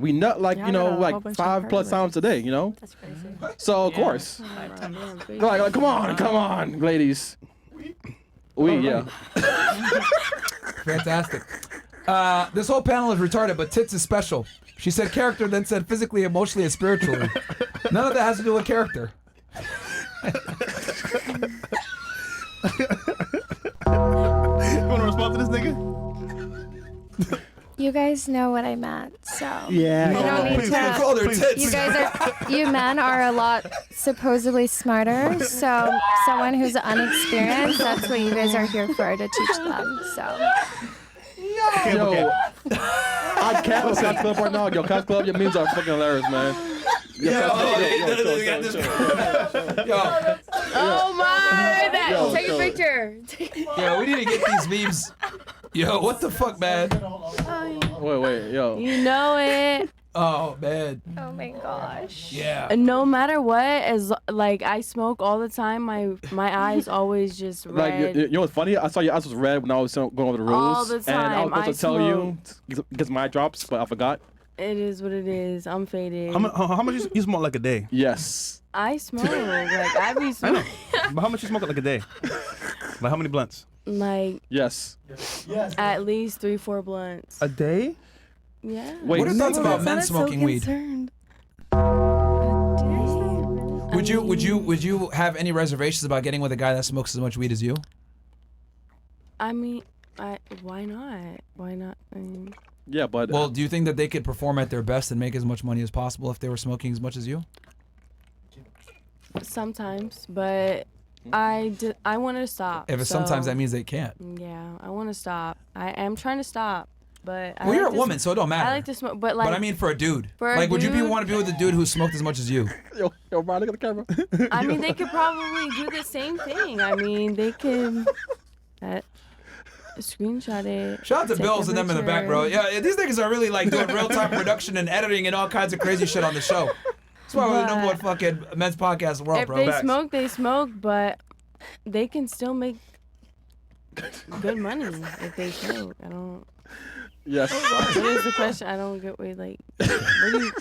We nut like, Yeah, you know, I got a whole like bunch 5+ of times a day, you know? That's crazy. So, of course. Like, come on, ladies. Yeah. Fantastic. This whole panel is retarded, but tits is special. She said character, then said physically, emotionally, and spiritually. None of that has to do with character. You want to respond to this nigga? You guys know what I meant, so Yeah. I don't need to. Call her tits. You guys you men are a lot supposedly smarter, so someone who's unexperienced, that's what you guys are here for, to teach them. So Yo, I can't Cats Club right now. Yo, Cats Club, your memes are fucking hilarious, man. Oh my! Take a show it. picture. Yo, we need to get these memes. Yo, what the fuck, man? Wait, yo. You know it. Oh, man. oh my gosh. Yeah. No matter what, as like I smoke all the time, my eyes always just Like, red. you know what's funny? I saw your eyes was red when I was going over the rules. All the And I was time, supposed to tell you, get my drops, but I forgot. It is what it is. I'm faded. How much you smoke like a day? Yes. I smoke. Like I be I know. smoking. But how much you smoke like a day? Like how many blunts? Like Yes. at least 3-4 blunts. A day? Yeah. Wait, What are your thoughts about men That's smoking so weed? concerned. Would you have any reservations about getting with a guy that smokes as much weed as you? I mean, why not? Why not? I mean, Yeah, but Well, do you think that they could perform at their best and make as much money as possible if they were smoking as much as you? sometimes, but I want to stop. If it's sometimes, that means they can't. Yeah, I want to stop. I am trying to stop, but Well, you're a woman, so it don't matter. I like to smoke, but like. But I mean, for a dude, For a like, would you dude- want to be with a dude who smoked as much as you? yo, Brian, look at the camera. I mean, they could probably do the same thing. I mean, they can screenshot it. Shout out to take Bills a and them in the back, bro. picture. Yeah, these niggas are really like doing real time production and editing and all kinds of crazy shit on the show. That's why we're the number one fucking men's podcast in the world, If bro. they Facts. smoke, they smoke, but they can still make good money if they smoke. I don't. Yes. What is the question? I don't get what like. What do you?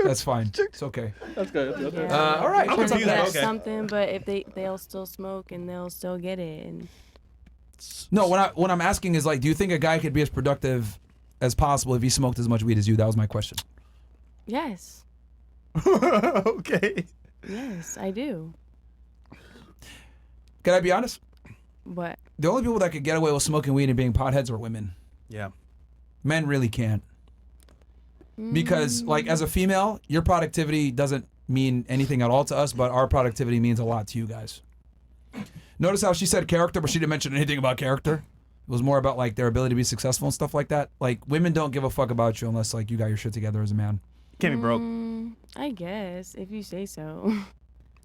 That's fine. It's okay. That's good. That's good. Yeah, all right. they're What's up trying to next? get something, but if they'll still smoke and they'll still get it. And No, what I'm asking is like, do you think a guy could be as productive as possible if he smoked as much weed as you? That was my question. yes, Okay. yes, I do. Can I be honest? But The only people that could get away with smoking weed and being potheads are women. Yeah. Men really can't. Because, like, as a female, your productivity doesn't mean anything at all to us, but our productivity means a lot to you guys. Notice how she said character, but she didn't mention anything about character. It was more about, like, their ability to be successful and stuff like that. Like, women don't give a fuck about you unless, like, you got your shit together as a man. Can't be broke. I guess if you say so.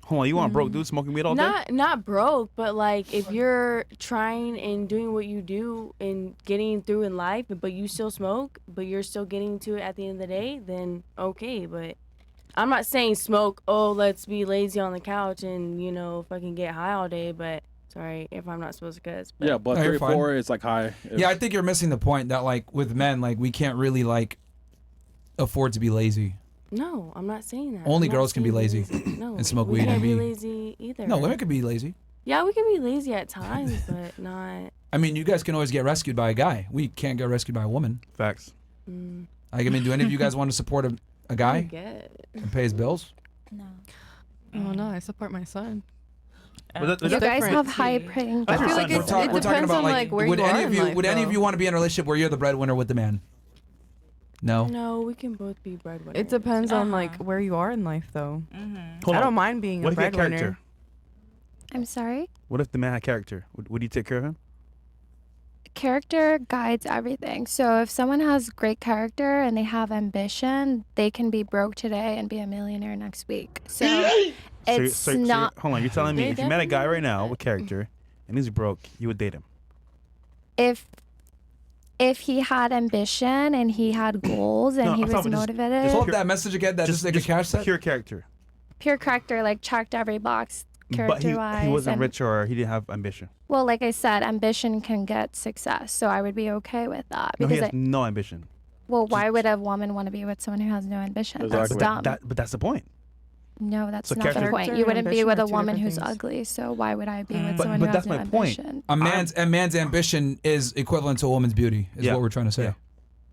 Hold on, you want broke dude smoking weed all day? Not broke, but like if you're trying and doing what you do and getting through in life, but you still smoke, but you're still getting to it at the end of the day, then okay. But I'm not saying smoke. Oh, let's be lazy on the couch and fucking get high all day. But sorry if I'm not supposed to cuss. But Yeah, but No, you're 3 or 4 is like high. Yeah, I think you're missing the point that, like, with men, like, we can't really, like, afford to be lazy. No, I'm not saying that. Only I'm not girls can be saying lazy No, and smoke we weed can't and be be- lazy either. No, women could be lazy. Yeah, we can be lazy at times, but not. I mean, you guys can always get rescued by a guy. We can't get rescued by a woman. Facts. Like, I mean, do any of you guys want to support a I guy get it. and pay his bills? No. Oh no, I support my son. But You guys different. have high paying I feel jobs. like We're, it's- talking it depends about on, like, where would you any are of in you life, would any of though. you want to be in a relationship where you're the breadwinner with the man? No. No, we can both be breadwinners. It depends on like where you are in life, though. Hold I on. don't mind being What a if he had breadwinner. character? I'm sorry? What if the man had character? Would you take care of him? Character guides everything. So if someone has great character and they have ambition, they can be broke today and be a millionaire next week. So it's not. Hold on, you're telling me They if you met a guy right now with definitely- character and he's broke, you would date him? If he had ambition and he had goals and No, he I'm was talking just- motivated, Pull up that message again. That just like a cash set. pure character. pure character, like checked every box But character-wise. he wasn't and- rich or he didn't have ambition. Well, like I said, ambition can get success, so I would be okay with that No, he because has no ambition. Well, why would a woman want to be with someone who has no ambition? Exactly. That's dumb. But that's the point. No, that's So not the character- point. Character You and wouldn't be ambition with are a two woman different who's things. ugly. So why would I be with But- someone but who that's has no my point. ambition? A man's ambition is equivalent to a woman's beauty, is Yeah. what we're trying to say. Yeah.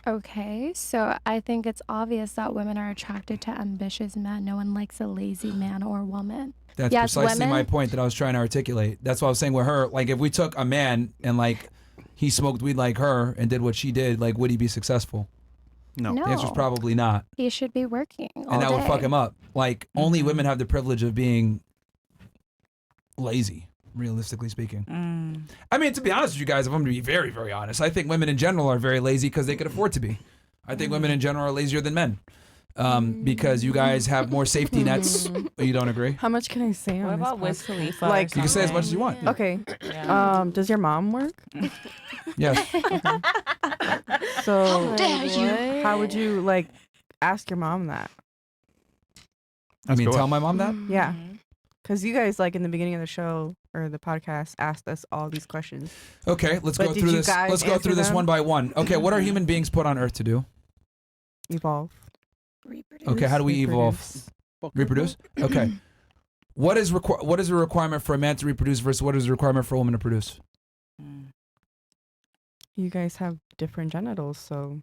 Okay, so I think it's obvious that women are attracted to ambitious men. No one likes a lazy man or woman. That's Yes, precisely my women- point that I was trying to articulate. That's what I was saying with her. Like, if we took a man and like he smoked weed like her and did what she did, like, would he be successful? No. No, The answer's probably not, he should be working all and that would fuck day. him up. Like, only Mm-hmm. women have the privilege of being lazy, realistically speaking. I mean, to be honest with you guys, if I'm going to be very, very honest, I think women in general are very lazy because they could afford to be. I think women in general are lazier than men because you guys have more safety nets. You don't agree? How much can I say on What this about Wiz podcast? Khalifa? Like- You can say as much as you want. Okay. Yeah. Does your mom work? Yes. So dare you. how would you like ask your mom that? I mean, go tell on. my mom that. Yeah. Mhm. Because you guys, like, in the beginning of the show or the podcast, asked us all these questions. Okay, let's But go did through you this. guys Let's go through answer this them? one by one. Okay, what are human beings put on Earth to do? Evolve. Reproduce. Okay, how do we evolve? Reproduce. Okay. What is a requirement for a man to reproduce versus what is a requirement for a woman to produce? Mm. You guys have different genitals, so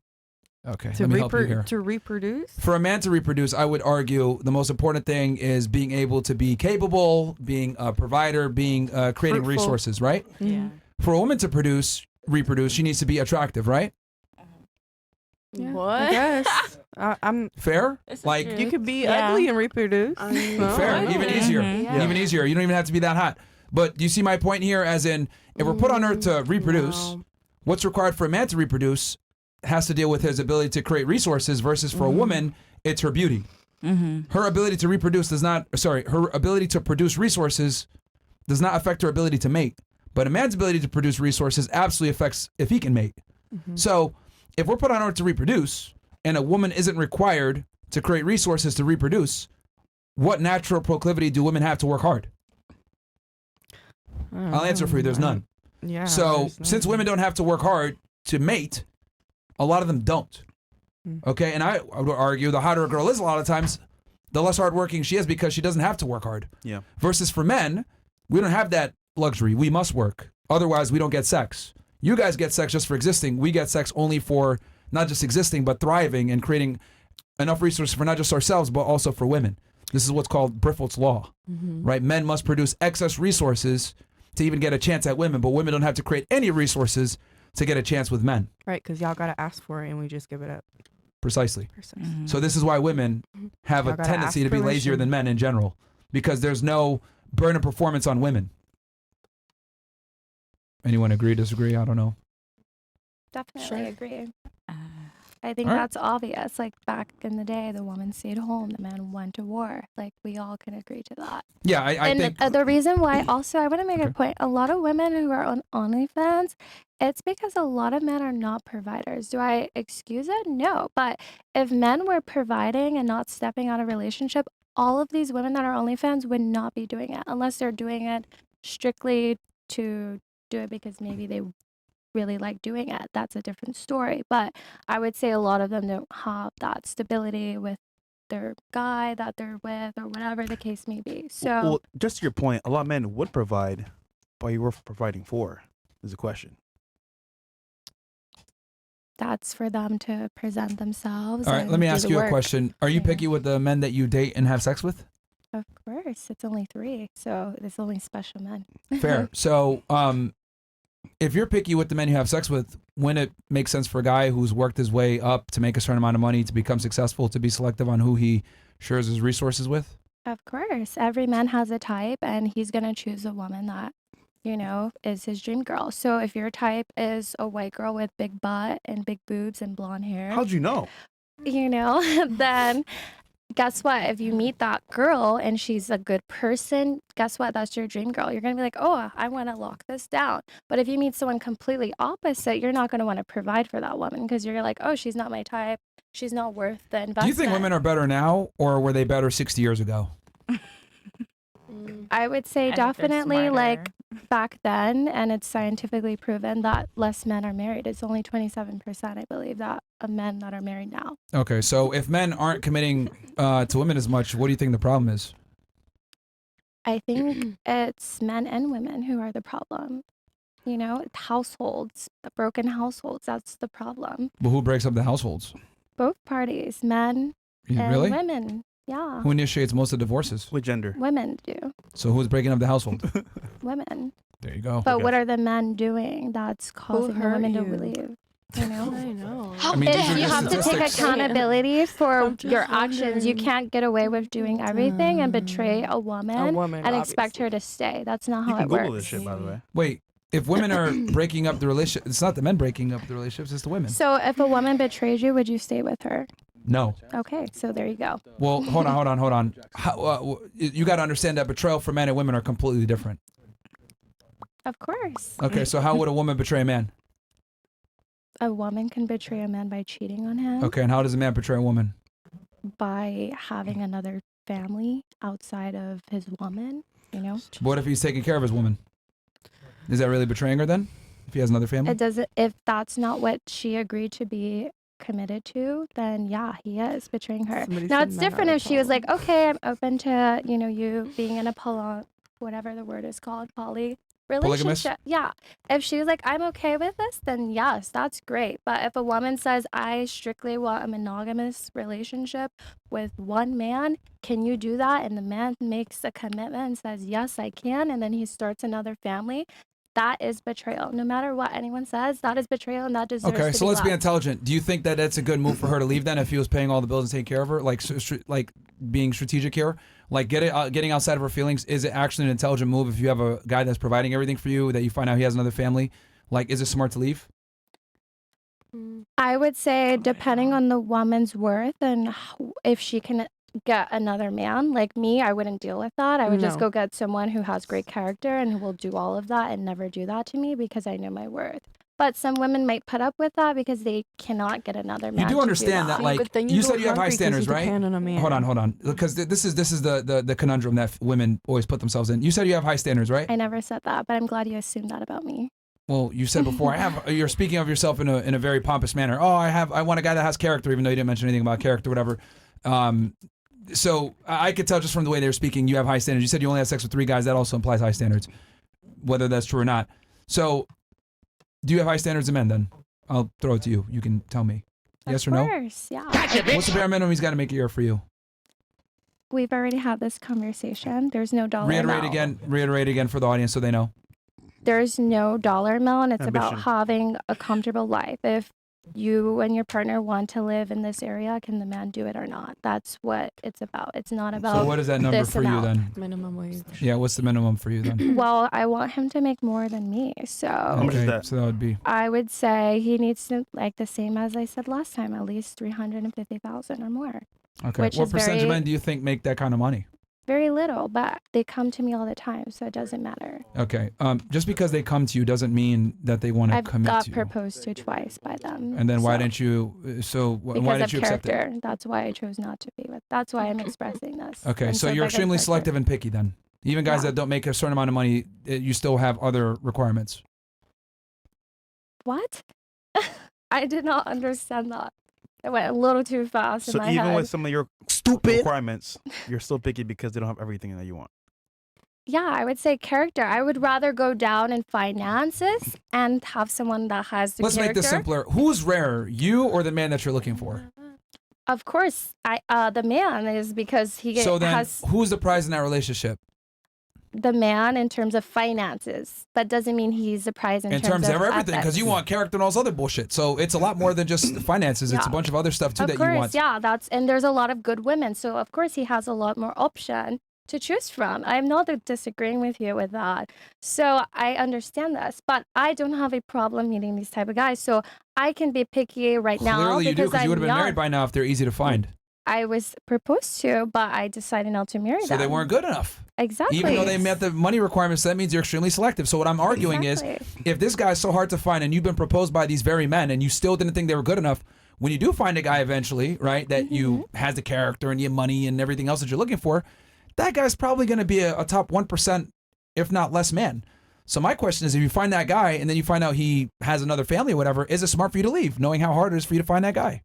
Okay, to let me help you here. to reproduce. For a man to reproduce, I would argue the most important thing is being able to be capable, being a provider, being creating Fruitful. resources, right? Yeah. For a woman to reproduce, she needs to be attractive, right? Yeah, What? I guess. I'm. Fair? This is Like, true. You could be Yeah. ugly and reproduce. fair, even easier. Mhm. Yeah. Even easier. You don't even have to be that hot. But do you see my point here? As in, if we're put on Earth to reproduce, No. what's required for a man to reproduce has to deal with his ability to create resources versus for a woman, it's her beauty. Mm-hmm. Her ability to reproduce her ability to produce resources does not affect her ability to mate. But a man's ability to produce resources absolutely affects if he can mate. So if we're put on Earth to reproduce and a woman isn't required to create resources to reproduce, what natural proclivity do women have to work hard? I'll answer for you. There's none. Yeah. So there's since none. women don't have to work hard to mate, a lot of them don't. Mm. Okay, and I would argue the hotter a girl is a lot of times, the less hardworking she is because she doesn't have to work hard. Yeah. Versus for men, we don't have that luxury. We must work. Otherwise, we don't get sex. You guys get sex just for existing. We get sex only for not just existing, but thriving and creating enough resources for not just ourselves, but also for women. This is what's called Brifold's Law, right? Men must produce excess resources to even get a chance at women, but women don't have to create any resources to get a chance with men. Right, because y'all gotta ask for it and we just give it up. Precisely. Precise. So this is why women have a Y'all gotta tendency ask to be lazier permission. than men in general, because there's no burden of performance on women. Anyone agree, disagree? I don't know. Definitely Sure. agree. Uh, I think All right. that's obvious. Like back in the day, the woman stayed home, the man went to war. Like we all can agree to that. Yeah, I And think. the reason why, also, I want to make Okay. a point. A lot of women who are on OnlyFans, it's because a lot of men are not providers. Do I excuse it? No. But if men were providing and not stepping out of relationship, all of these women that are OnlyFans would not be doing it unless they're doing it strictly to do it because maybe they really like doing it. That's a different story. But I would say a lot of them don't have that stability with their guy that they're with or whatever the case may be. So Well, just to your point, a lot of men would provide, but you were providing for is the question. that's for them to present themselves. All right, and let me do ask the you a work. question. Are you Yeah. picky with the men that you date and have sex with? Of course, it's only 3, so it's only special men. Fair. So, if you're picky with the men you have sex with, wouldn't it make sense for a guy who's worked his way up to make a certain amount of money to become successful to be selective on who he shares his resources with? Of course, every man has a type, and he's gonna choose a woman that, you know, is his dream girl. So if your type is a white girl with big butt and big boobs and blonde hair, How'd you know? you know, then guess what? If you meet that girl and she's a good person, guess what? That's your dream girl. You're going to be like, oh, I want to lock this down. But if you meet someone completely opposite, you're not going to want to provide for that woman because you're like, oh, she's not my type. She's not worth the investment. Do you think women are better now, or were they better 60 years ago? I would say I think they're definitely like smarter. back then, and it's scientifically proven that less men are married. It's only 27%, I believe, that of men that are married now. Okay, so if men aren't committing to women as much, what do you think the problem is? I think it's men and women who are the problem. You know, households, broken households, that's the problem. But who breaks up the households? Both parties, men and Really? women. Yeah. Who initiates most of divorces? What gender? Women do. So who's breaking up the household? Women. There you go. But what are the men doing that's causing the hurt women to you? leave? You know? I know. I mean, these are You just have to take statistics. accountability for I'm just your actions. You wondering. can't get away with doing everything and betray a woman, woman, and expect obviously. her to stay. That's not You how can it Google works. this shit, by the way. Wait, if women are breaking up the relationship, it's not the men breaking up the relationships, it's the women. So if a woman betrays you, would you stay with her? No. Okay, so there you go. Well, hold on. How, you got to understand that betrayal for men and women are completely different. Of course. Okay, so how would a woman betray a man? A woman can betray a man by cheating on him, Okay, and how does a man betray a woman? by having another family outside of his woman, you know? What if he's taking care of his woman? Is that really betraying her then? If he has another family? It doesn't, if that's not what she agreed to be committed to, then yeah, he is betraying her. Somebody Now said it's men are different the if she was like, problem. okay, I'm open to, you know, you being in a whatever the word is called, Polygamous? relationship. Yeah. If she was like, I'm okay with this, then yes, that's great. But if a woman says, I strictly want a monogamous relationship with one man, can you do that? And the man makes a commitment and says, yes, I can. And then he starts another family. That is betrayal. No matter what anyone says, that is betrayal, and that deserves Okay, to so be let's be left. intelligent. Do you think that that's a good move for her to leave then if he was paying all the bills and taking care of her? Like, like being strategic here? Like getting outside of her feelings, is it actually an intelligent move if you have a guy that's providing everything for you that you find out he has another family? Like, is it smart to leave? I would say, depending on the woman's worth and if she can get another man like me, I wouldn't deal with that. I would just No. go get someone who has great character and who will do all of that and never do that to me because I know my worth. But some women might put up with that because they cannot get another man. You do to understand that, See, like, but then you go said you have high hungry 'cause standards, you right? depend on a man. Hold on, because this is the conundrum that women always put themselves in. You said you have high standards, right? I never said that, but I'm glad you assumed that about me. Well, you said before, you're speaking of yourself in a very pompous manner. Oh, I want a guy that has character, even though you didn't mention anything about character, whatever. So I could tell just from the way they were speaking, you have high standards. You said you only had sex with 3 guys. That also implies high standards, whether that's true or not. So, do you have high standards of men then? I'll throw it to you. You can tell me. Yes or Of no? course, yeah. What's the bare minimum he's got to make a year for you? We've already had this conversation. There's no dollar Reiterate again for the audience so they know. There's no dollar amount. It's about Ambition. having a comfortable life. If you and your partner want to live in this area, can the man do it or not? That's what it's about. It's not So about, what is that number this for you amount. then? Minimum wage. Yeah, what's the minimum for you then? well, I want him to make more than me. So much is that? So that would be I would say he needs to, like the same as I said last time, at least 350,000 or more. okay. Which What is percentage of very- men do you think make that kind of money? Very little, but they come to me all the time, so it doesn't matter. Okay. Just because they come to you doesn't mean that they want to I've commit got to you. proposed to twice by them. And then why so- didn't you? So why Because didn't of you accept it? character. That's why I chose not to be with. That's why I'm expressing this. Okay, And so you're by good extremely character. selective and picky then. Even guys Yeah. that don't make a certain amount of money, you still have other requirements. What? I did not understand that. It went a little too fast in So my even head. with some of your requirements, you're still picky because they don't have everything that you want. Yeah, I would say character. I would rather go down in finances and have someone that has the Let's character. make this simpler. Who's rarer, you or the man that you're looking for? Of course, the man is because he So then, has who's the prize in that relationship? the man in terms of finances. That doesn't mean he's the prize in terms of everything, because you ethics. want character and all this other bullshit. So it's a lot more than just finances. It's a Yeah. bunch of other stuff too Of that course, you want. yeah, and there's a lot of good women, so of course he has a lot more option to choose from. I'm not disagreeing with you with that. So I understand this, but I don't have a problem meeting these type of guys. So I can be picky right now Clearly you do, because because you would I'm have been young. married by now if they're easy to find. I was proposed to, but I decided not to marry So them. they weren't good enough. Exactly. Even though they met the money requirements, that means you're extremely selective. So what I'm arguing is, if this guy's so hard to find and you've been proposed by these very men and you still didn't think they were good enough, when you do find a guy eventually, right, that you has the character and you have money and everything else that you're looking for, that guy's probably going to be a top 1%, if not less man. So my question is, if you find that guy and then you find out he has another family or whatever, is it smart for you to leave, knowing how hard it is for you to find that guy?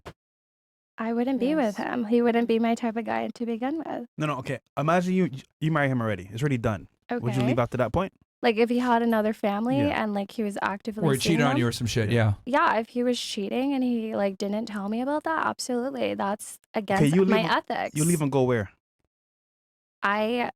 I wouldn't be with him. He wouldn't be my type of guy to begin with. No, okay. Imagine you marry him already. It's already done. Okay. Would you leave after that point? Like if he had another family Yeah. and like he was actively Or he seeing cheated on them? you or some shit, yeah. Yeah, if he was cheating and he like didn't tell me about that, absolutely. That's against you my leave him- ethics. You leave and go where? I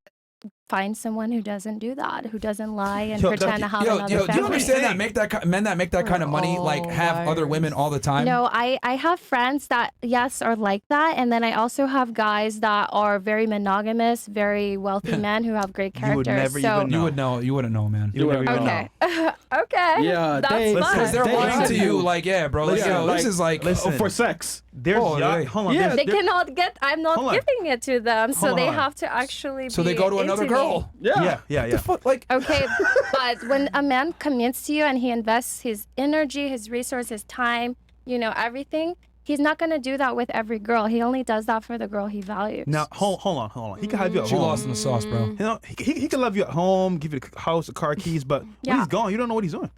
find someone who doesn't do that, who doesn't lie and Yo, pretend to have another do you family. understand that men that make that kind of money like have other women all the time? No, I have friends that, yes, are like that. And then I also have guys that are very monogamous, very wealthy men who have great You would characters. never so, even know. You would know. You wouldn't know, man. You would never even okay. know. Okay. Yeah, That's they- fine. Because they're They lying to have you, you. like, yeah, bro. Like, Listen, yo, this like- is like, listen. For sex. There's Oh, really? hold on. Yeah. there's- They there- cannot get, I'm not Hold on. giving it to them. So Hold they on. have to actually so be they go to another into me. girl. Yeah. Yeah. The fuck, like, Okay, but when a man commits to you and he invests his energy, his resources, time, everything, he's not going to do that with every girl. He only does that for the girl he values. Now, hold on. He can have you at she home. lost in the sauce, bro. You know, he can love you at home, give you the house, the car keys, but when Yeah. he's gone, you don't know what he's doing.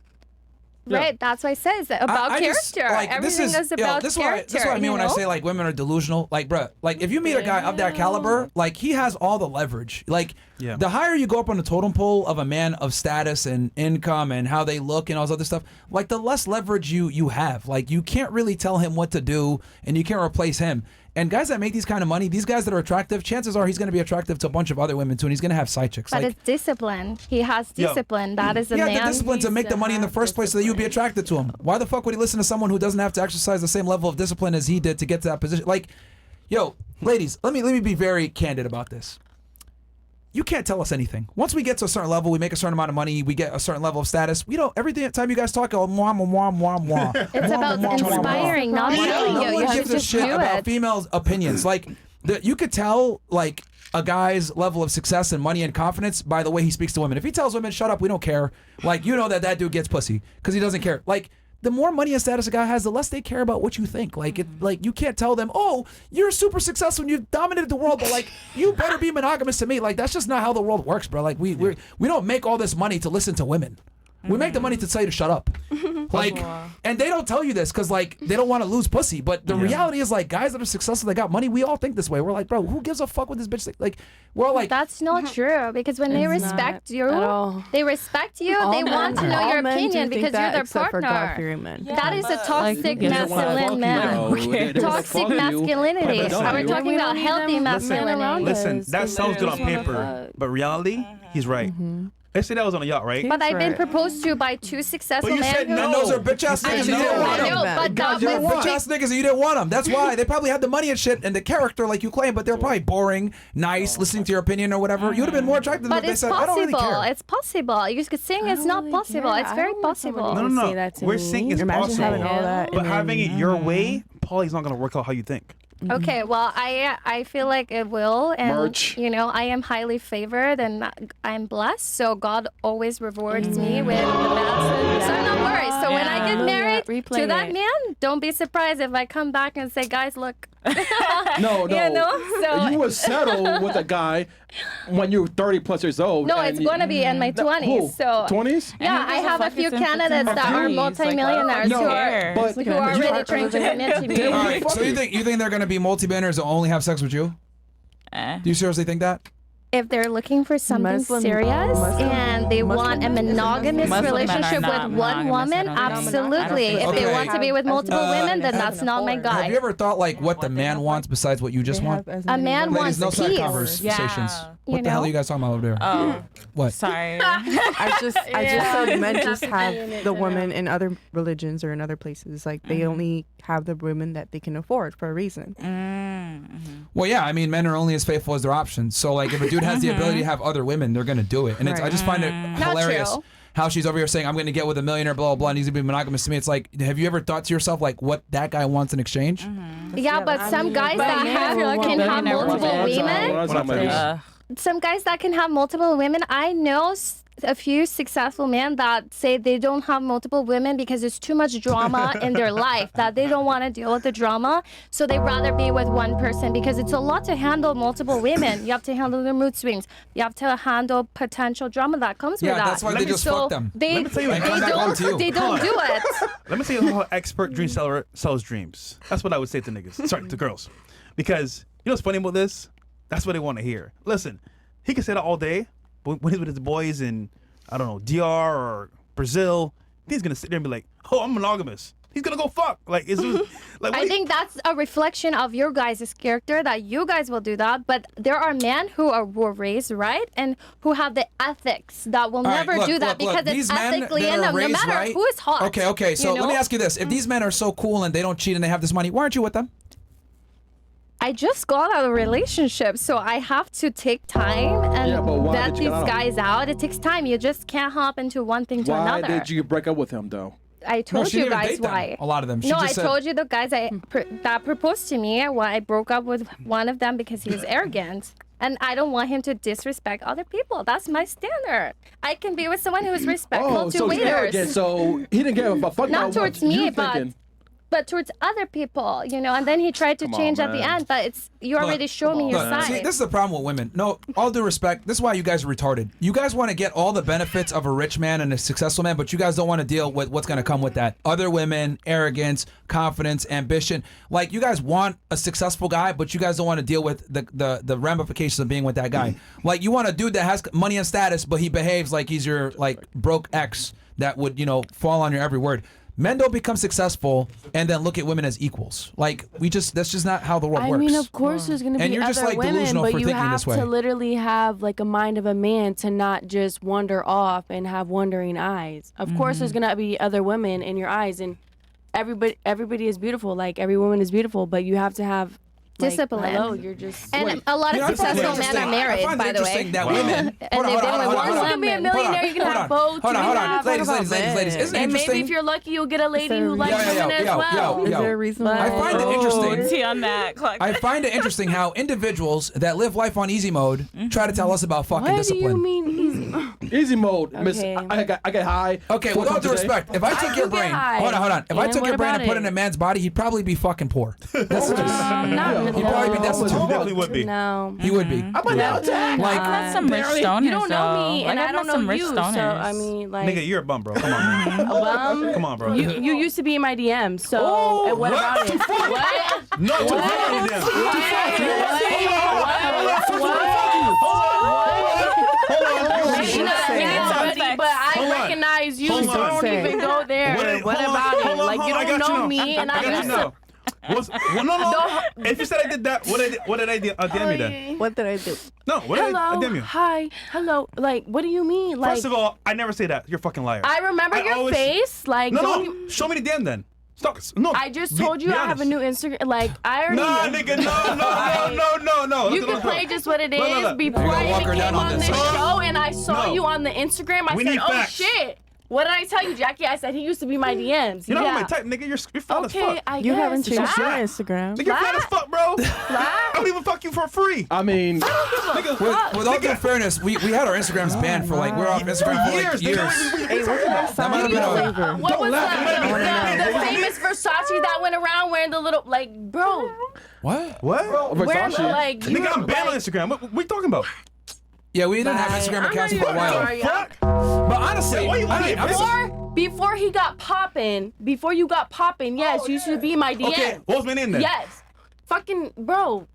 Right, that's why I say it's about I just, character. like, Everything is about this character. This is what I mean when I say like women are delusional. Like, bruh, like if you meet a guy of that caliber, like he has all the leverage. Like, Yeah. the higher you go up on the totem pole of a man of status and income and how they look and all this other stuff, like the less leverage you have. Like you can't really tell him what to do and you can't replace him. And guys that make these kind of money, these guys that are attractive, chances are he's going to be attractive to a bunch of other women too, and he's going to have side chicks. But Like, it's discipline. He has Yo. discipline. That is a yeah, man. the discipline to make the money in the first place so that you'd be attracted to him. Why the fuck would he listen to someone who doesn't have to exercise the same level of discipline as he did to get to that position? Like, yo, ladies, let me be very candid about this. You can't tell us anything. Once we get to a certain level, we make a certain amount of money, we get a certain level of status. We don't. Every time you guys talk, oh, mwah, mwah, mwah, mwah, mwah. It's about inspiring, not No telling you. one You have gives to a just shit do about it. females' opinions. Like, you could tell, like, a guy's level of success and money and confidence by the way he speaks to women. If he tells women, shut up, we don't care, like, you know that dude gets pussy because he doesn't care. Like, the more money and status a guy has, the less they care about what you think. Like, like you can't tell them, oh, you're super successful and you've dominated the world, but like, you better be monogamous to me. Like, that's just not how the world works, bro. Like, we don't make all this money to listen to women. We make the money to tell you to shut up. Like, and they don't tell you this because, like, they don't want to lose pussy. But the reality is, like, guys that are successful, that got money, we all think this way. We're like, bro, who gives a fuck what this bitch think? Like, we're all like, That's not true because when they respect you, at all. they respect you. All they men- want to know all your men do opinion think because that, you're their except for partner. God-fearing men. That is a toxic who They don't wanna fuck masculine you, man. though. They wanna Toxic fuck you. masculinity. But Are we don't. talking We about don't need healthy them masculinity? Listen, that sounds good on literally paper, wanna fuck. but reality, he's right. Let's say that was on a yacht, right? But I've been right. proposed to by two successful But you men said who. no. and those are bitch ass I niggas. You know, didn't want I them. know, but that You're was bitch ass niggas and you didn't want them. That's why they probably had the money and shit and the character like you claim, but they're probably boring, nice, listening to your opinion or whatever. You'd have been more attractive than But if they it's said, I don't really possible. care. It's possible. You could saying it's not possible. It's very possible. No, Say that to We're me. saying it's Imagine possible. having all that. But and having then- it your way, Paulie's not gonna work out how you think. Okay, well, I feel like it will, and Merch. I am highly favored and I'm blessed. So God always rewards me with the best. So no worries. So when I get Yeah. married Replay to that it. man, don't be surprised if I come back and say, guys, look. No, You know? So you would settle with a guy when you're 30 plus years old. no, it's going to be in my 20s. So 20s? yeah, I have a few candidates that are Jeez, like, multimillionaires No, who are but who are you really trying to commit to me. All right, so you think they're gonna be multi-billionaires that only have sex with you? Do you seriously think that? If they're looking for something Muslim- serious Muslim- and they want a monogamous Muslim men are relationship not with one monogamous, woman, I don't think. absolutely. If Okay. they want to be with multiple women, then that's not my Have guy. you ever thought like what the man wants besides what you just want? A man Ladies, wants no side peace. conversations. Yeah. What You the hell know? are you guys talking about over there? Oh, What? sorry. I just said men just Topic have being it the general. women in other religions or in other places. Like they only have the women that they can afford for a reason. Well, yeah, I mean, men are only as faithful as their options. So, like, if a dude has the ability to have other women, they're gonna do it. And it's, I just find it hilarious true. how she's over here saying, "I'm gonna get with a millionaire, blah blah blah, and he's gonna be monogamous to me." It's like, have you ever thought to yourself like what that guy wants in exchange? Yeah, but some guys that yeah, have, I feel like can a have millionaire multiple woman. women. What else am I doing? Some guys that can have multiple women, I know a few successful men that say they don't have multiple women because there's too much drama in their life, that they don't want to deal with the drama, so they rather be with one person because it's a lot to handle multiple women. You have to handle their mood swings. You have to handle potential drama that comes with that. Yeah, that's why they just fuck them. They Let me tell you what- they don't do it. Let me tell you how expert dream seller sells dreams. That's what I would say to niggas. Sorry, to girls. Because you know what's funny about this? That's what they want to hear. Listen, he can say that all day, but when he's with his boys in, I don't know, DR or Brazil, he's gonna sit there and be like, "Oh, I'm monogamous." He's gonna go fuck. Like, it's like. I think that's a reflection of your guys' character, that you guys will do that. But there are men who were raised right and who have the ethics that will All right, never look, do that look, because these it's men ethically that in are them, no raised matter right- who is hot. Okay. So you let me know? ask you this: if these men are so cool and they don't cheat and they have this money, why aren't you with them? I just got out of a relationship, so I have to take time and Yeah, but why vet did you these get out? guys out. It takes time. You just can't hop into one thing to Why another. did you break up with him though? I told she you didn't even guys date them, why. a lot of them. She No, just I said- told you the guys that proposed to me. Why I broke up with one of them because he was arrogant. And I don't want him to disrespect other people. That's my standard. I can be with someone who is respectful to so he's waiters. arrogant. So he didn't give a fuck Not about towards what me, you but thinking. towards other people, you know. And then he tried to Come on, change at the man. end, but you already showed me your Look, side. see, this is the problem with women. No, all due respect, this is why you guys are retarded. You guys want to get all the benefits of a rich man and a successful man, but you guys don't want to deal with what's going to come with that. Other women, arrogance, confidence, ambition. Like, you guys want a successful guy, but you guys don't want to deal with the ramifications of being with that guy. Like, you want a dude that has money and status, but he behaves like he's your, like, broke ex that would, you know, fall on your every word. Men don't become successful and then look at women as equals. Like, that's just not how the world I works. mean, of course, there's gonna And be you're other just, like, women, delusional but for you thinking have this way. to literally have like a mind of a man to not just wander off and have wandering eyes. Of course, there's gonna be other women in your eyes, and everybody is beautiful. Like, every woman is beautiful, but you have to have like, Discipline. Hello, you're just. And a lot You know, of I find it successful men are interesting- I married, find it by the way. interesting that women. And they've been with one You can be a woman. millionaire. You can have both. Hold you on, can hold on. have- Ladies. Isn't it And maybe interesting? if you're lucky, you'll get a lady there who a likes reason? women as well. Is there a reason But- why? I find it interesting. Tea on that. Clock. I find it interesting how individuals that live life on easy mode try to tell us about fucking What discipline. do you mean easy? Easy mode, Miss. Okay. I get high. Okay, with all due respect, if I took your do get brain, high. hold on. If I And took your what brain and about put it in it? a man's body, he'd probably be fucking poor. That's just. Not He'd probably be destitute. He definitely would be. No. He would be. I'm an outtake. Like, I've met some rich stoners. You don't know though. me, and Like, I I've don't met some know rich you. So stoners. I mean, like, Nigga, you're a bum, bro. Come on, man. a bum. Come on, bro. You used to be in my DMs. So and what about it? What? No, too far on them. But I Hold on. recognize you, Hold so on. don't even go there. What hold on, about hold it? on, Like, hold you on, I don't got know you me, and I I got used you to. now. No. If you said I did that, what did I DM you then? What did I do? No, what did I Hello, DM you? hi, hello. Like, what do you mean? Like, First of all, I never say that. You're a fucking liar. I remember your always- face. Like, don't. No, show me the DM then. Stop. No. I just be- told you be I have a honest. new Instagram. Like, I already. Nah, nigga, no. You can play just what it is. Look. Before You're gonna I walk even her down came on on this. this show and I saw No. you on the Instagram, I We said, need oh facts. shit. What did I tell you, Jackie? I said he used to be my DMs. You're not yeah. my type, nigga. You're fat as Okay, fuck. I You guess. haven't changed your Flat? Instagram. Nigga, you're fat as fuck, bro. I Flat? don't even fuck you for free. I mean, Nigga, with all due fairness, we had our Instagrams banned for like, we're off Instagram for like years. Hey, what can I That might have been a- flavor? What was laugh. the famous Versace that went around wearing the little, like, bro, What? What? wearing the, Versace. like, you Nigga, I'm were, banned on like, Instagram. What you talking about? Yeah, we didn't have Bye. Instagram I'm accounts not for a even while. sorry. Fuck. But honestly, Why you lying? Before he got poppin', yes, you should be my DM. Okay, what was my name then? Yes. Fucking, bro,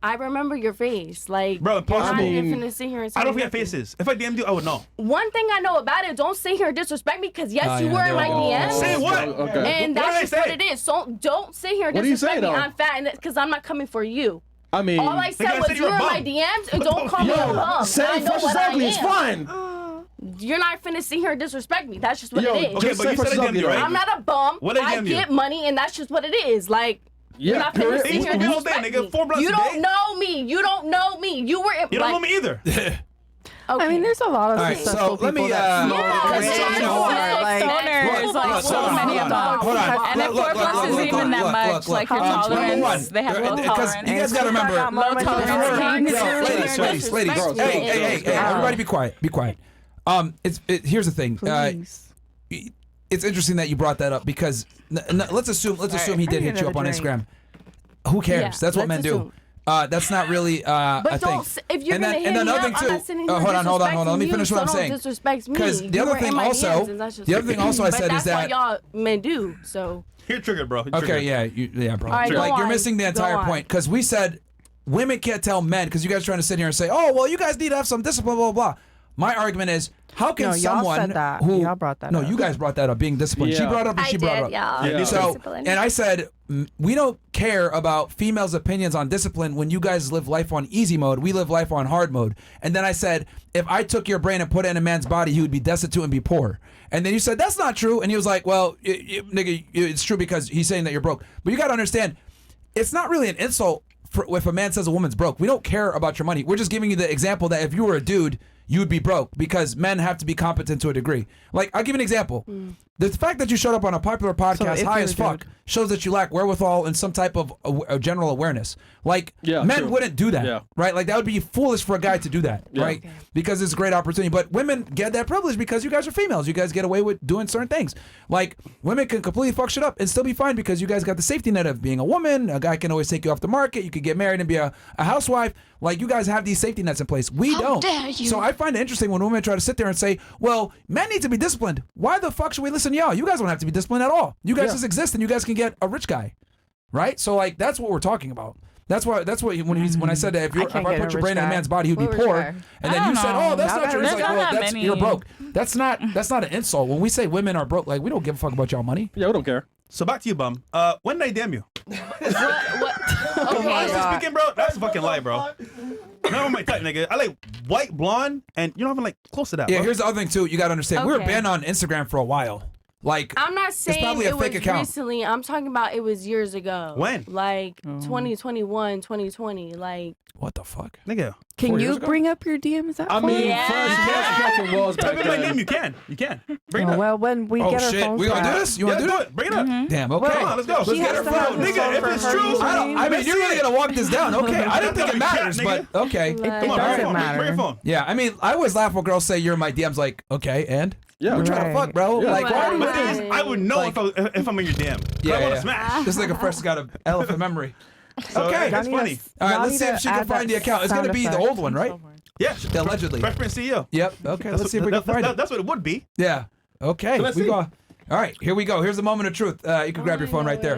I remember your face. Like, Bro, you're not impossible. even finna sit here and say I don't forget nothing. faces. If I DM'd you, I would know. One thing I know about it, don't sit here and disrespect me, because yes, Oh, you yeah, were there in we my go. DMs. Say what? Okay. And What that's did just I what say? it is. So don't sit here and What do you say, disrespect me. though? I'm fat, because I'm not coming for you. I mean, All I said I was said you're you're in a my bum. DMs and don't call me a yo, bum. I say know fresh as what I ugly. It's am. fine. You're not finna sit here and disrespect me. That's just what Yo, it is. Okay, Just but say you said fresh I as DM'd you, ugly, right? I'm not a bum. What did I I DM you? get money, and that's just what it is. Like, you're Yeah, not finna period. sit It used here to and be all day, disrespect nigga. me. 4 blunts You a don't day. know me. You don't know me. You were in, You don't know me either. Okay. I mean, there's a lot of All right, successful so let people me, that smoke Yeah, and there's drink a and lot of are, like, stoners, Look, like look, so hold on, many of them. Hold on. And if 4 plus isn't even that much, like your Number tolerance, one, they have low because tolerance. you guys got to remember. Low tolerance kings. Yo, ladies. Hey, Girls, hey, everybody be quiet. Be quiet. Here's the thing. Please. It's interesting that you brought that up because let's assume he did hit you up on Instagram. Who cares? Yeah, That's what men let's do. assume. That's not really a But thing. if you're gonna hit me up, I'm not sitting here hold on. Let me disrespecting finish you, what I'm so saying. Don't disrespect me. Because the You other were in thing my also, hands, and that's just the other thing also I but said that's is that. what y'all men do. So You're triggered, bro. You're Okay, triggered. yeah, bro. All right, Like go you're on. missing the Go entire on. point because we said women can't tell men because you guys are trying to sit here and say, oh, well, you guys need to have some discipline, blah blah blah. My argument is, how can No, y'all someone said that. who Y'all brought that no, up. you guys brought that up, being disciplined. She Yeah. brought it up and I she brought it did, up. yeah. So, Discipline. and I said, we don't care about females' opinions on discipline when you guys live life on easy mode. We live life on hard mode. And then I said, if I took your brain and put it in a man's body, he would be destitute and be poor. And then you said, that's not true. And he was like, well, nigga, it's true because he's saying that you're broke. But you got to understand, it's not really an insult if a man says a woman's broke. We don't care about your money. We're just giving you the example that if you were a dude, you would be broke because men have to be competent to a degree. Like, I'll give you an example. The fact that you showed up on a popular podcast if high you're as a fuck dude. shows that you lack wherewithal and some type of general awareness. Like, Yeah, men true. wouldn't do that, Yeah. right? Like, that would be foolish for a guy to do that, Yeah. right? Because it's a great opportunity. But women get that privilege because you guys are females. You guys get away with doing certain things. Like, women can completely fuck shit up and still be fine because you guys got the safety net of being a woman. A guy can always take you off the market. You could get married and be a housewife. Like, you guys have these safety nets in place. We don't. dare you. So I find it interesting when women try to sit there and say, well, men need to be disciplined. Why the fuck should we listen to y'all? You guys don't have to be disciplined at all. You guys Yeah. just exist and you guys can get a rich guy. Right? So like that's what we're talking about. That's what when I said that if can't I get put a your rich brain in a guy. man's body, he would What be rich poor. guy? And I then you don't said, know. "Oh, that's Not not true." that It's rich like, guy. well, Not that's many. you're broke. That's not an insult. When we say women are broke, like we don't give a fuck about y'all money. Yeah, we don't care. So back to you, bum. When did I damn you? Oh my Honestly God. speaking, bro, that's a fucking lie, bro. Not my type, nigga. I like white, blonde, and you don't even like close to that. Yeah, bro. here's the other thing too. You got to understand. We were Okay. banned on Instagram for a while. Like I'm not saying probably a it fake was account. recently. I'm talking about it was years ago. When? Like 2021, 2020. Like what the fuck? Nigga. Can 4 years you ago? bring up your DMs? That I mean, Yeah. first fucking was Type back in my name, then. you can. You can. Bring it Oh, up. well, when we Oh get our shit, phones we gonna do back. this? You want to do that? Bring it up. Damn. Okay. Come on, let's go. Let's He get has her to have phone, the Nigga, phone if for it's her true, username. I mean, you're really gonna walk this down. Okay. I didn't think it matters, but okay. It Come on, doesn't bring your phone. matter. Bring your phone. Yeah, I mean, I always laugh when girls say you're in my DMs. Like, okay, and Yeah, we're trying to Right. fuck, bro. Yeah. Like, why are you But the thing is, I would know Like- if I'm in your DM. Yeah, I want to yeah. smash. This nigga fresh got an elephant memory. So, Okay. that's Y'all funny. need All right, y'all let's need see if to she can add find the that account. It's gonna sound be the effect. old one, right? Yeah. Allegedly. Fresh Prince CEO. Yep. Okay. Let's see if we can find it. That's what it would be. Yeah. Okay. So let's We see. go. All right. Here we go. Here's the moment of truth. You can grab your phone right there.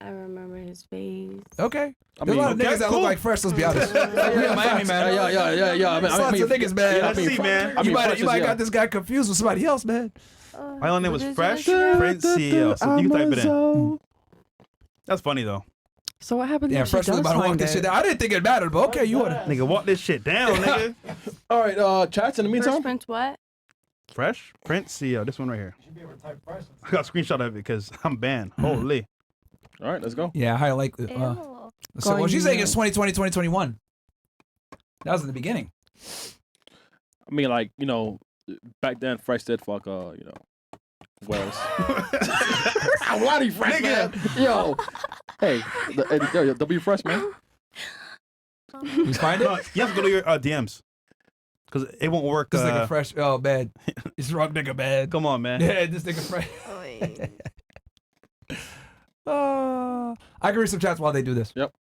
I remember his face. Okay. I There's a lot of mean, niggas that cool. look like fresh. Let's be honest. We're in Miami, man. Yeah. I There's lots of niggas, man. Let's see, man. You might Fresh have is- got this guy confused with somebody else, man. My own name was What is Fresh yours? Prince CEO. So you can type it in. That's funny though. So what happens Yeah, if she fresh was does about to walk find this it? shit down. I didn't think it mattered, but okay, you wanna. Nigga, walk this shit down, nigga. All right, chats in the First meantime. Prince what? Fresh Prince CEO. This one right here. I got a screenshot of it because I'm banned. Holy. All right, let's go. Yeah, I like. Ew. So well, she's saying it's 2020, 2021. That was in the beginning. I mean, like back then, Fresh did fuck, Wells. Why do you Fresh, man? Yo, hey, W Fresh, man. You find it? No, you have to go to your DMs because it won't work. This nigga fresh. Oh man, it's wrong nigga bad. Come on, man. Yeah, this nigga fresh. I can read some chats while they do this. Yep.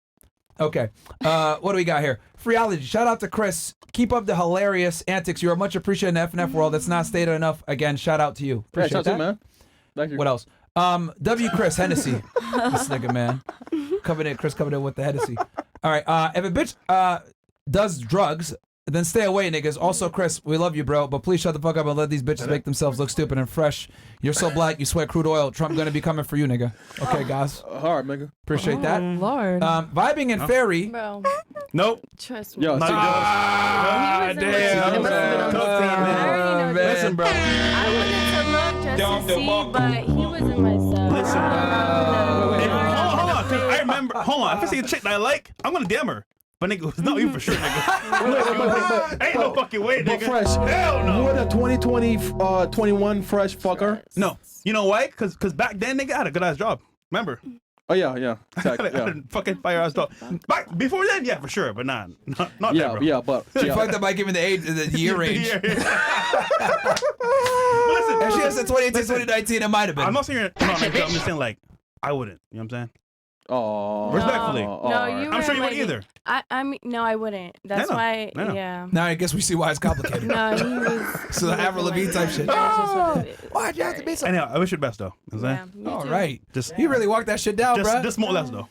Okay. What do we got here? Phreology. Shout out to Chris. Keep up the hilarious antics. You are much appreciated in the FNF world. That's not stated enough. Again, shout out to you. Yeah, Appreciate shout that. out to you, man. Thank you. What else? W. Chris Hennessy. This nigga, man. Chris coming in with the Hennessy. All right. If a bitch does drugs, then stay away, niggas. Also, Chris, we love you, bro, but please shut the fuck up and let these bitches make themselves look stupid and fresh. You're so black, you sweat crude oil. Trump gonna be coming for you, nigga. Okay, guys. Hard, nigga. Appreciate that. Lord. Vibing and fairy. Bro, Nope. trust me. Yo, Not see, Ah, He was in damn. my- I already know this. Listen, bro. I wanted to look just to see, but he was in my sub. Listen. I Hold on. 'Cause I remember. Hold on. If I see a chick that I like, I'm gonna DM her. But nigga, it's not you for sure, nigga. Ain't no fucking way, But nigga. Fresh, Hell no. would a 2020, 21 Fresh fucker? No. You know why? Cause back then, nigga, I had a good ass job. Remember? Oh yeah. Tech, I yeah. didn't fucking fire ass dog. But before then, yeah, for sure, but not that, Yeah, bro. yeah, but She yeah. fucked up by giving the year range. Yeah. But listen, If she has said 2018, 2019, it might have been. I'm not saying you're not like that. I'm just saying like I wouldn't. You know what I'm saying? Oh, Respectfully. No, alright. you I'm sure you wouldn't wouldn't either. I mean, no, I wouldn't. That's know. why, I know. yeah. Now I guess we see why it's complicated. No, he was. So the Avril Lavigne type shit. That's just what it is. Why'd you have to be so? Anyhow, I wish you the best though. You know what I'm saying? Yeah, me All too. right. Just He really walked that shit down, bruh. just more or less though.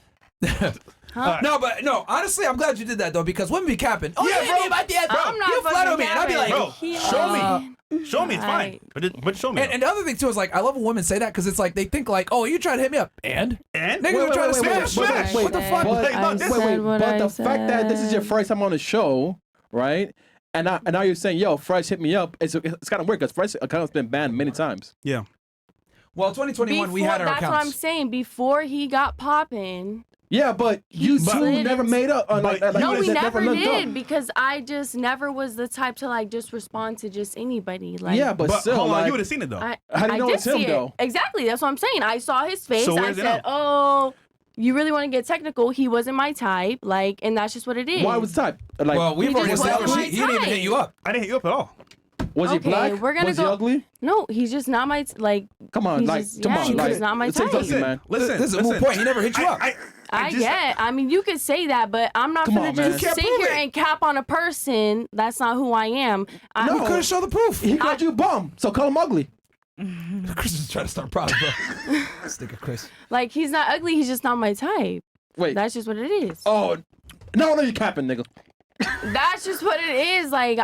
No, but no, honestly, I'm glad you did that though, because women be capping. Oh Yeah, yeah, bro. bro, about that, bro. I'm not You fucking flatter me, and I'll be like, Bro, He show me. lied. Show me, it's fine. Alright. But show me. and the other thing too is like, I love when women say that because it's like they think like, oh, you trying to hit me up, and And niggas are trying to wait, smash. wait, What the fuck? But, Like, I this- said what but I the fact that this is your said. first time on the show, right? And now you're saying, yo, Fresh hit me up. It's kind of weird because Fresh account's been banned many times. yeah. Well, 2021, we had our That's what I'm accounts. saying. Before he got popping. Yeah, but you But- two never made up. But you No, we said never linked did up. because I just never was the type to like just respond to just anybody. Like, Yeah, but still, hold on, like, you would have seen it though. how do you know did it's him see it. though? Exactly. That's what I'm saying. I saw his face. So I where's it said, now? "Oh, you really want to get technical? He wasn't my type." Like, and that's just what it is. Why was type? Like, Well, we've He already just wasn't established my he didn't even hit type. you up. I didn't hit you up at all. was he Okay, black? we're gonna was go- he ugly? No, he's just not my like. Come on, He's like, just- come yeah, on, he's like, just not my say type. something, man. Listen. This is a moot point. He never hit you up. I just- get. I mean, you could say that, but I'm not Come gonna on, man. just You can't sit prove here it. and cap on a person. That's not who I am. I, No. You couldn't show the proof. He called you a bum, so call him ugly. Chris is trying to start problems, bro. Stick of Chris. Like, he's not ugly. He's just not my type. Wait. That's just what it is. Oh, no, you capping, nigga. That's just what it is. Like,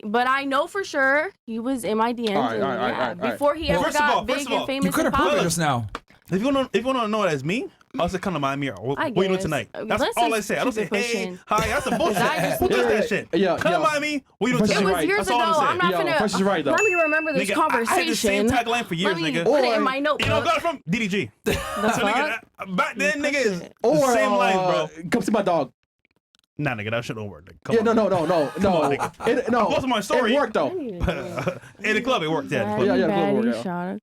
but I know for sure he was in my DMs. All right, and all right, yeah, all right. before he ever First of got all, big first of and all, famous. You could have and proved it popular. just now. If you want to know it as me, I'll say come to Miami or what you doing guess. tonight. That's Let's all just I say. I don't say keep it hey, pushing. hi. That's a bullshit. I just- Who does Yeah, that shit? yeah, Come yeah. to Miami. What you doing First It tonight? was right. years That's ago. all I'm saying. I'm not Yo, gonna. Fresh is right, though. Let me remember this Nigga, conversation. I had the same tagline for years, Let me nigga. put it Or- in my notebook. You know where I got it from? DDG. The So fuck? nigga, back then, nigga, is Or the same lines, bro. Come see my dog. Nah, nigga, that shit don't work. Nigga. Come Yeah, on, no. on, nigga. no. I posted my story. It worked though. In the club, it worked. Yeah, the club. Yeah, Bad, yeah, bad, go over you there. shot